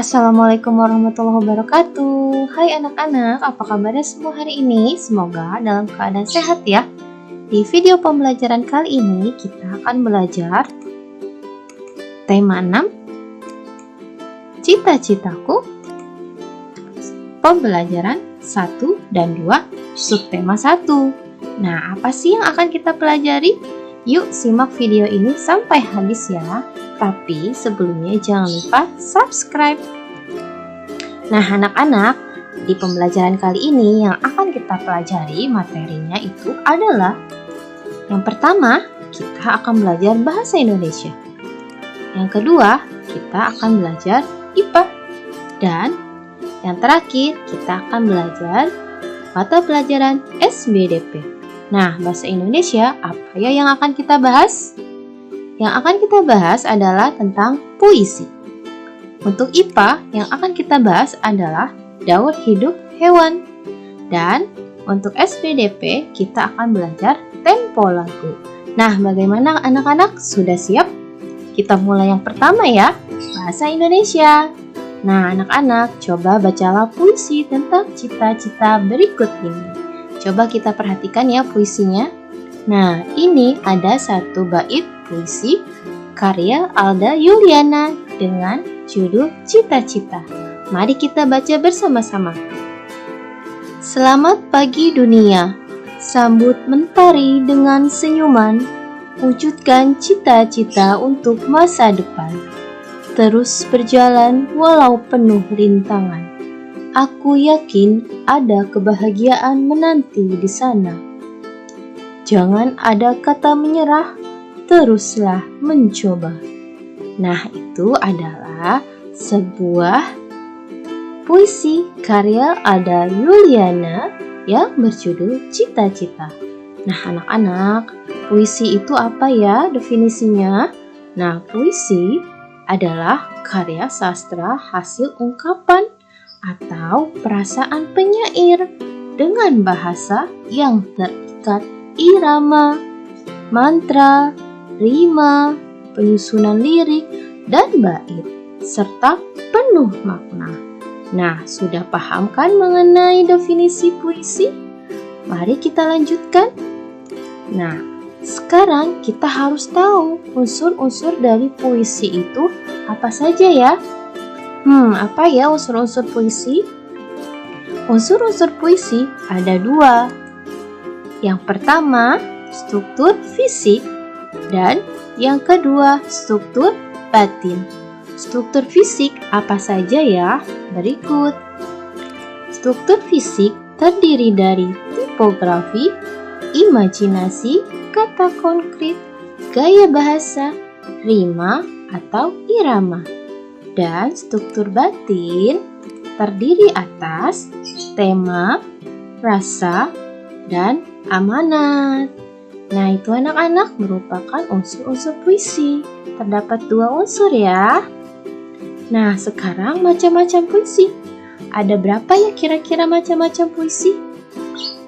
Assalamualaikum warahmatullahi wabarakatuh. Hai anak-anak, apa kabarnya semua hari ini? Semoga dalam keadaan sehat ya. Di video pembelajaran kali ini kita akan belajar tema 6, cita-citaku, pembelajaran 1 dan 2, subtema 1. Nah, apa sih yang akan kita pelajari? Yuk simak video ini sampai habis ya. Tapi sebelumnya jangan lupa subscribe. Nah anak-anak, di pembelajaran kali ini yang akan kita pelajari materinya itu adalah yang pertama, kita akan belajar bahasa Indonesia. Yang kedua, kita akan belajar IPA. Dan yang terakhir, kita akan belajar mata pelajaran SBDP. Nah, bahasa Indonesia apa ya yang akan kita bahas? Yang akan kita bahas adalah tentang puisi. Untuk IPA, yang akan kita bahas adalah daur hidup hewan. Dan untuk SPDP, kita akan belajar tempo lagu. Nah, bagaimana anak-anak? Sudah siap? Kita mulai yang pertama ya, bahasa Indonesia. Nah, anak-anak, coba bacalah puisi tentang cita-cita berikut ini. Coba kita perhatikan ya puisinya. Nah, ini ada satu bait puisi karya Alda Yuliana dengan judul Cita-Cita. Mari kita baca bersama-sama. Selamat pagi dunia, sambut mentari dengan senyuman, wujudkan cita-cita untuk masa depan. Terus berjalan walau penuh rintangan. Aku yakin ada kebahagiaan menanti di sana. Jangan ada kata menyerah, teruslah mencoba. Nah, itu adalah sebuah puisi karya Alda Yuliana yang berjudul Cita-Cita. Nah, anak-anak, puisi itu apa ya definisinya? Nah, puisi adalah karya sastra hasil ungkapan atau perasaan penyair dengan bahasa yang terikat irama, mantra, rima, penyusunan lirik, dan bait, serta penuh makna. Nah, sudah paham kan mengenai definisi puisi? Mari kita lanjutkan. Nah, sekarang kita harus tahu unsur-unsur dari puisi itu apa saja ya? Apa ya unsur-unsur puisi? Unsur-unsur puisi ada 2. Yang pertama, struktur fisik, dan yang kedua, struktur batin. Struktur fisik apa saja ya? Berikut. Struktur fisik terdiri dari tipografi, imajinasi, kata konkret, gaya bahasa, rima atau irama. Dan struktur batin terdiri atas tema, rasa, dan amanat. Nah, itu anak-anak merupakan unsur-unsur puisi. Terdapat 2 unsur ya. Nah, sekarang macam-macam puisi. Ada berapa ya kira-kira macam-macam puisi?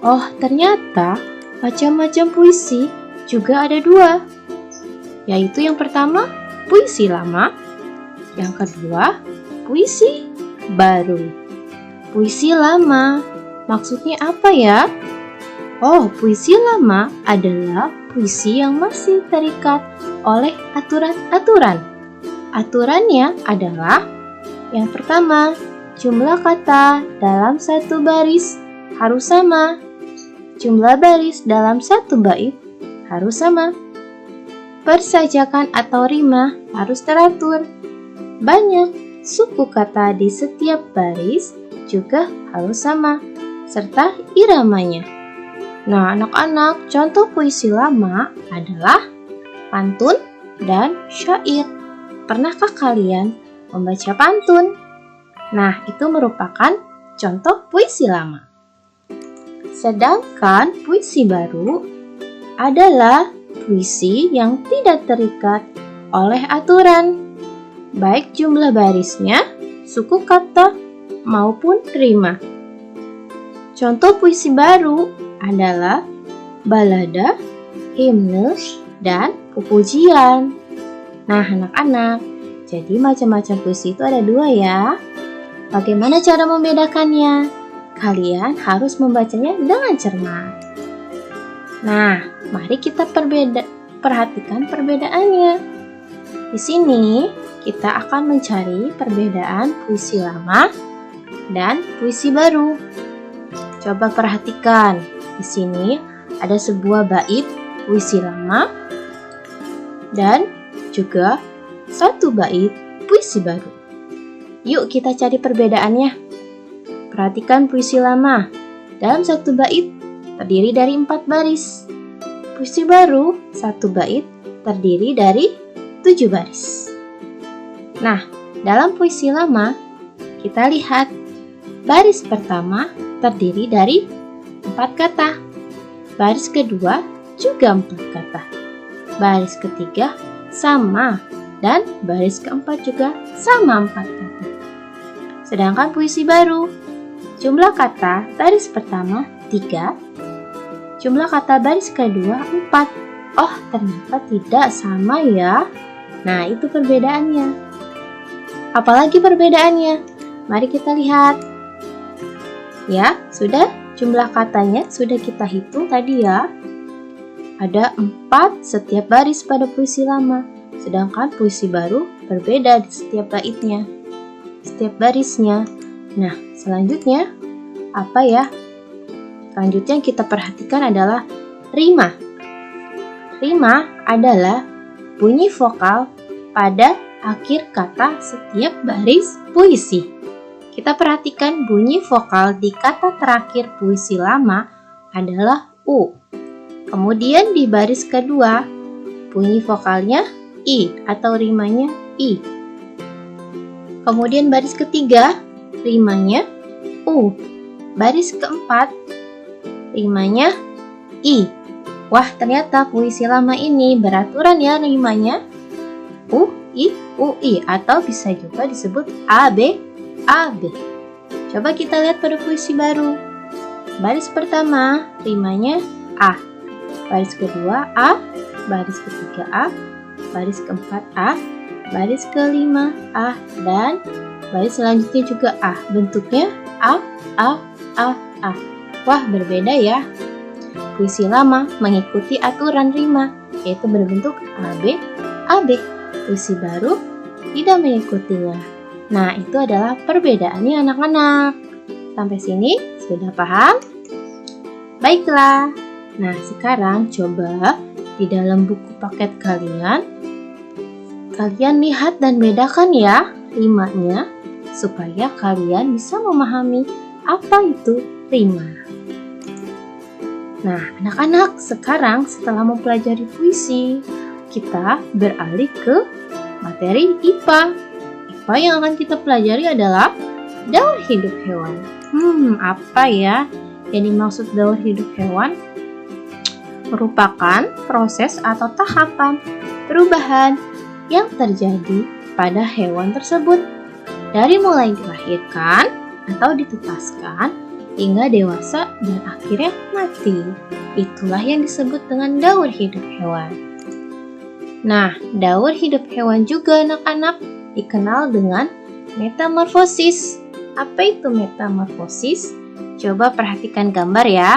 Oh, ternyata macam-macam puisi juga ada 2. Yaitu yang pertama, puisi lama. Yang kedua, puisi baru. Puisi lama maksudnya apa ya? Oh, puisi lama adalah puisi yang masih terikat oleh aturan-aturan. Aturannya adalah yang pertama, jumlah kata dalam satu baris harus sama. Jumlah baris dalam satu bait harus sama. Persajakan atau rima harus teratur. Banyak suku kata di setiap baris juga harus sama, serta iramanya. Nah, anak-anak, contoh puisi lama adalah pantun dan syair. Pernahkah kalian membaca pantun? Nah, itu merupakan contoh puisi lama. Sedangkan puisi baru adalah puisi yang tidak terikat oleh aturan, baik jumlah barisnya, suku kata, maupun rima. Contoh puisi baru adalah balada, himne, dan pujian. Nah, anak-anak, Jadi macam-macam puisi itu ada 2 ya. Bagaimana cara membedakannya? Kalian harus membacanya dengan cermat. Nah, mari kita perhatikan perbedaannya. Di sini kita akan mencari perbedaan puisi lama dan puisi baru. Coba perhatikan. Di sini ada sebuah bait puisi lama dan juga satu bait puisi baru. Yuk kita cari perbedaannya. Perhatikan puisi lama. Dalam satu bait terdiri dari 4 baris. Puisi baru satu bait terdiri dari 7 baris. Nah, dalam puisi lama kita lihat baris pertama terdiri dari 4 kata. Baris kedua juga 4 kata. Baris ketiga sama. Dan baris keempat juga sama 4 kata. Sedangkan puisi baru, jumlah kata baris pertama 3, jumlah kata baris kedua 4. Oh, ternyata tidak sama ya. Nah, itu perbedaannya. Apalagi perbedaannya? Mari kita lihat. Ya, sudah jumlah katanya sudah kita hitung tadi ya. Ada 4 setiap baris pada puisi lama. Sedangkan puisi baru berbeda di setiap baitnya, setiap barisnya. Nah, selanjutnya apa ya? Selanjutnya yang kita perhatikan adalah rima. Rima adalah bunyi vokal pada akhir kata setiap baris puisi. Kita perhatikan bunyi vokal di kata terakhir puisi lama adalah U. Kemudian di baris kedua, bunyi vokalnya I atau rimanya I. Kemudian baris ketiga, rimanya U. Baris keempat, rimanya I. Wah, ternyata puisi lama ini beraturan ya rimanya U, I, atau bisa juga disebut AB, AB. Coba kita lihat pada puisi baru. Baris pertama, rimanya A. Baris kedua A, baris ketiga A, baris keempat A, baris kelima A, dan baris selanjutnya juga A. Bentuknya A. Wah, berbeda ya. Puisi lama mengikuti aturan rima, yaitu berbentuk AB, AB. Puisi baru tidak mengikutinya. Nah, itu adalah perbedaannya anak-anak. Sampai sini sudah paham? Baiklah. Nah, sekarang coba di dalam buku paket kalian lihat dan bedakan ya rimanya supaya kalian bisa memahami apa itu rima. Nah, anak-anak, sekarang setelah mempelajari puisi, kita beralih ke materi IPA. IPA yang akan kita pelajari adalah daur hidup hewan. Apa ya yang dimaksud daur hidup hewan? Merupakan proses atau tahapan perubahan yang terjadi pada hewan tersebut dari mulai dilahirkan atau ditetaskan hingga dewasa dan akhirnya mati. Itulah yang disebut dengan daur hidup hewan. Nah, daur hidup hewan juga anak-anak dikenal dengan metamorfosis. Apa itu metamorfosis? Coba perhatikan gambar ya.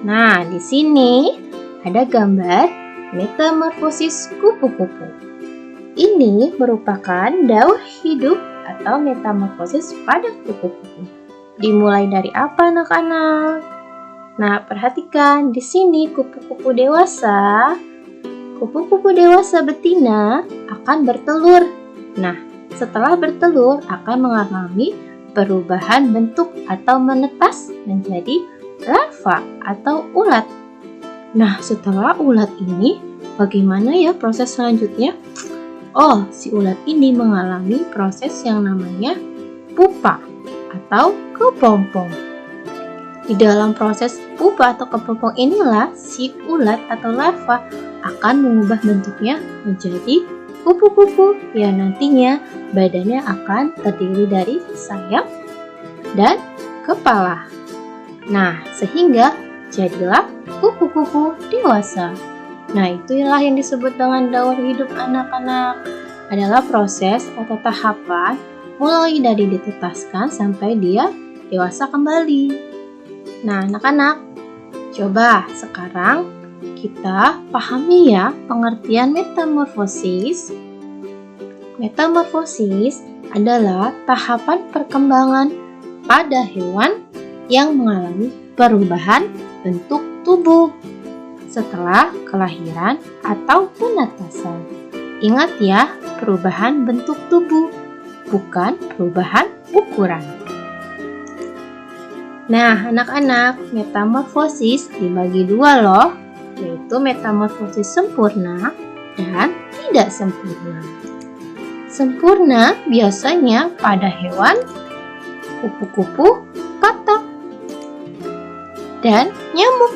Nah, di sini ada gambar metamorfosis kupu-kupu. Ini merupakan daur hidup atau metamorfosis pada kupu-kupu. Dimulai dari apa anak-anak? Nah, perhatikan di sini kupu-kupu dewasa. Kupu-kupu dewasa betina akan bertelur. Nah, setelah bertelur akan mengalami perubahan bentuk atau menetas menjadi larva atau ulat. Nah, setelah ulat ini, bagaimana ya proses selanjutnya? Oh, si ulat ini mengalami proses yang namanya pupa atau kepompong. Di dalam proses pupa atau kepompong inilah si ulat atau larva akan mengubah bentuknya menjadi kupu-kupu yang nantinya badannya akan terdiri dari sayap dan kepala. Nah, sehingga jadilah kupu-kupu dewasa. Nah, itulah yang disebut dengan daur hidup anak-anak. Adalah proses atau tahapan mulai dari ditetaskan sampai dia dewasa kembali. Nah, anak-anak, coba sekarang kita pahami ya pengertian metamorfosis. Metamorfosis adalah tahapan perkembangan pada hewan yang mengalami perubahan bentuk tubuh setelah kelahiran atau penetasan. Ingat ya, perubahan bentuk tubuh, bukan perubahan ukuran. Nah, anak-anak, metamorfosis dibagi dua loh, yaitu metamorfosis sempurna dan tidak sempurna. Sempurna biasanya pada hewan, kupu-kupu, katak, dan nyamuk.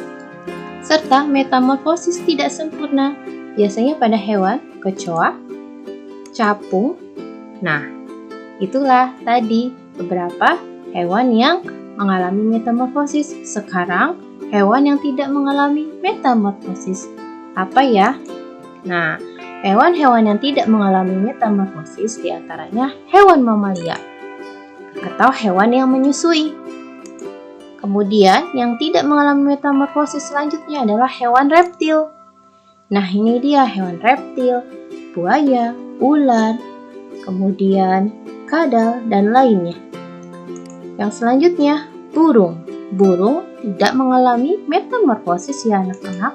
Serta metamorfosis tidak sempurna biasanya pada hewan, kecoa, capung. Nah, itulah tadi beberapa hewan yang mengalami metamorfosis. Sekarang, hewan yang tidak mengalami metamorfosis. Apa ya? Nah, hewan-hewan yang tidak mengalami metamorfosis diantaranya hewan mamalia atau hewan yang menyusui. Kemudian yang tidak mengalami metamorfosis selanjutnya adalah hewan reptil. Nah, ini dia hewan reptil, buaya, ular, kemudian kadal, dan lainnya. Yang selanjutnya, burung. Burung tidak mengalami metamorfosis ya anak-anak.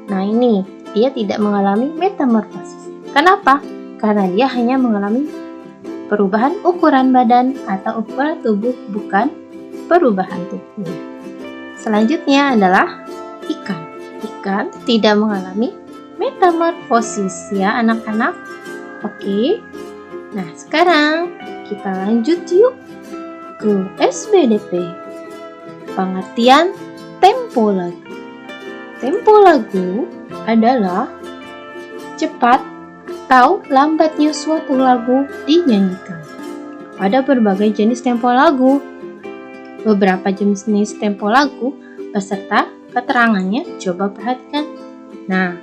Nah, ini dia tidak mengalami metamorfosis. Kenapa? Karena dia hanya mengalami perubahan ukuran badan atau ukuran tubuh, bukan perubahan tubuh. Selanjutnya adalah ikan. Ikan tidak mengalami metamorfosis ya anak-anak. Oke. Nah, sekarang kita lanjut yuk ke SBDP. Pengertian tempo lagu. Tempo lagu adalah cepat atau lambatnya suatu lagu dinyanyikan. Ada berbagai jenis tempo lagu. Beberapa jenis tempo lagu beserta keterangannya coba perhatikan. Nah,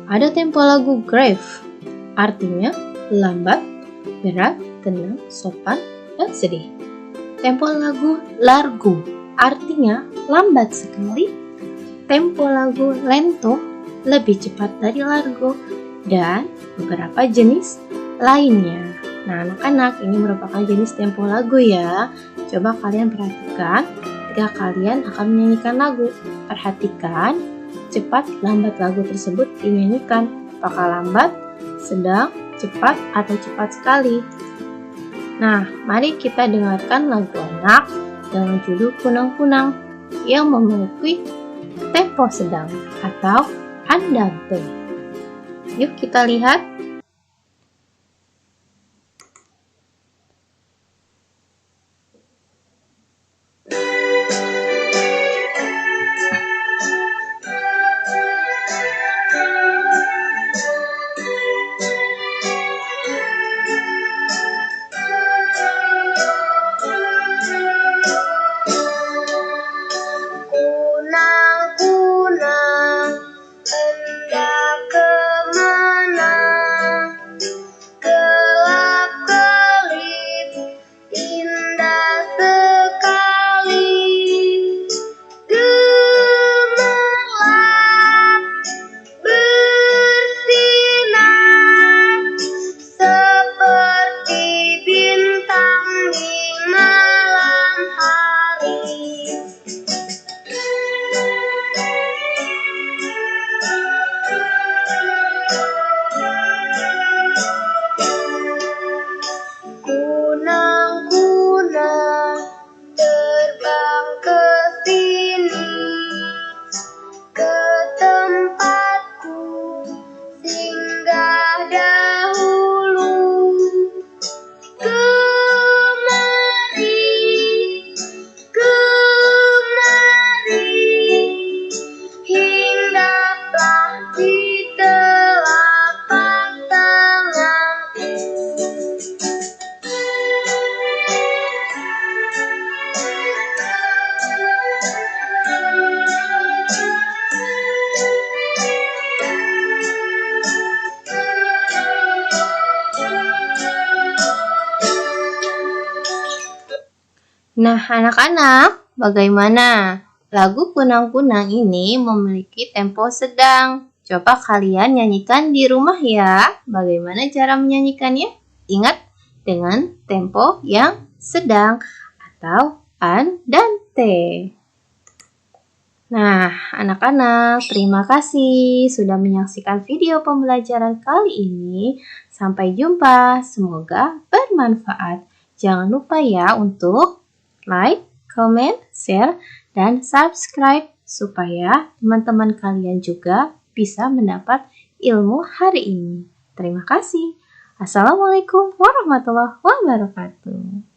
ada tempo lagu grave, artinya lambat, berat, tenang, sopan, dan sedih. Tempo lagu largo, artinya lambat sekali. Tempo lagu lento, lebih cepat dari largo, dan beberapa jenis lainnya. Nah, anak-anak, ini merupakan jenis tempo lagu ya. Coba kalian perhatikan ketika kalian akan menyanyikan lagu. Perhatikan cepat lambat lagu tersebut dinyanyikan. Apakah lambat, sedang, cepat, atau cepat sekali? Nah, mari kita dengarkan lagu anak dengan judul Kunang-Kunang yang memiliki tempo sedang atau andante. Yuk kita lihat. Kunang-kunang hendak kemana? Nah, anak-anak, bagaimana? Lagu Kunang-Kunang ini memiliki tempo sedang. Coba kalian nyanyikan di rumah ya. Bagaimana cara menyanyikannya? Ingat, dengan tempo yang sedang atau andante. Nah, anak-anak, terima kasih sudah menyaksikan video pembelajaran kali ini. Sampai jumpa, semoga bermanfaat. Jangan lupa ya untuk like, comment, share, dan subscribe supaya teman-teman kalian juga bisa mendapat ilmu hari ini. Terima kasih. Assalamualaikum warahmatullahi wabarakatuh.